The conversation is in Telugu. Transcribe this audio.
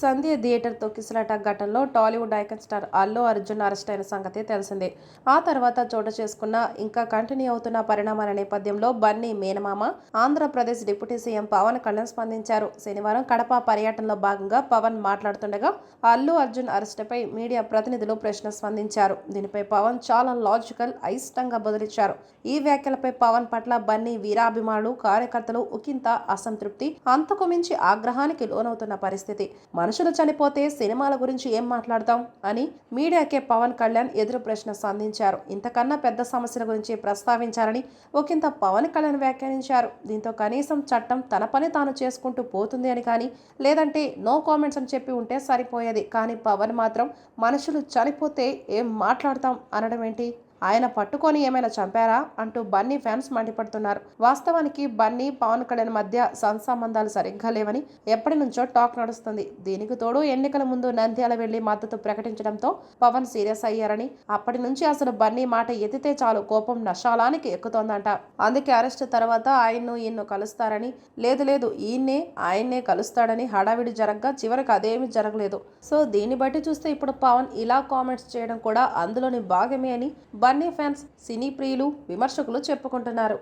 సంధ్య థియేటర్ తొక్కిసలాట ఘటనలో Tollywood icon star Allu Arjun arrest అయిన సంగతి తెలిసిందే. ఆ తర్వాత చోటు చేసుకున్న ఇంకా కంటిన్యూ అవుతున్న పరిణామాల నేపథ్యంలో బన్నీ మేనమామ ఆంధ్రప్రదేశ్ డిప్యూటీ సీఎం పవన్ కళ్యాణ్ స్పందించారు. శనివారం కడప పర్యటనలో భాగంగా పవన్ మాట్లాడుతుండగా అల్లు అర్జున్ అరెస్టుపై మీడియా ప్రతినిధులు ప్రశ్న స్పందించారు. దీనిపై పవన్ చాలా లాజికల్, అయిష్టంగా బదులిచ్చారు. ఈ వ్యాఖ్యలపై పవన్ పట్ల బన్నీ వీరాభిమానులు, కార్యకర్తలు ఉకింత అసంతృప్తి, అంతకు మించి ఆగ్రహానికి లోనవుతున్న పరిస్థితి. మనుషులు చనిపోతే సినిమాల గురించి ఏం మాట్లాడతాం అని మీడియాకే పవన్ కళ్యాణ్ ఎదురు ప్రశ్న సంధించారు. ఇంతకన్నా పెద్ద సమస్యల గురించి ప్రస్తావించారని ఒకంత పవన్ కళ్యాణ్ వ్యాఖ్యానించారు. దీంతో కనీసం చట్టం తన పని తాను చేసుకుంటూ పోతుంది అని కానీ, లేదంటే నో కామెంట్స్ అని చెప్పి ఉంటే సరిపోయేది. కానీ పవన్ మాత్రం మనుషులు చనిపోతే ఏం మాట్లాడతాం అనడం ఏంటి? ఆయన పట్టుకొని ఏమైనా చంపారా అంటూ బన్నీ ఫ్యాన్స్ మండిపడుతున్నారు. వాస్తవానికి బన్నీ, పవన్ కళ్యాణ్ మధ్య సత్సంబంధాలు సరిగ్గా లేవని ఎప్పటి నుంచో టాక్ నడుస్తుంది. దీనికి తోడు ఎన్నికల ముందు నంద్యాల వెళ్లి మద్దతు ప్రకటించడంతో పవన్ సీరియస్ అయ్యారని, అప్పటి నుంచి అసలు బన్నీ మాట ఎత్తితే చాలు కోపం నషాలానికి ఎక్కుతోందంట. అందుకే అరెస్ట్ తర్వాత ఈయన్ను కలుస్తారని, లేదు ఆయన్నే కలుస్తాడని హడావిడి జరగ్గా చివరికి అదేమీ జరగలేదు. సో దీన్ని బట్టి చూస్తే ఇప్పుడు పవన్ ఇలా కామెంట్స్ చేయడం కూడా అందులోని భాగమే అని బన్నీ ఫ్యాన్స్, సినీ ప్రియులు, విమర్శకులు చెప్పుకుంటున్నారు.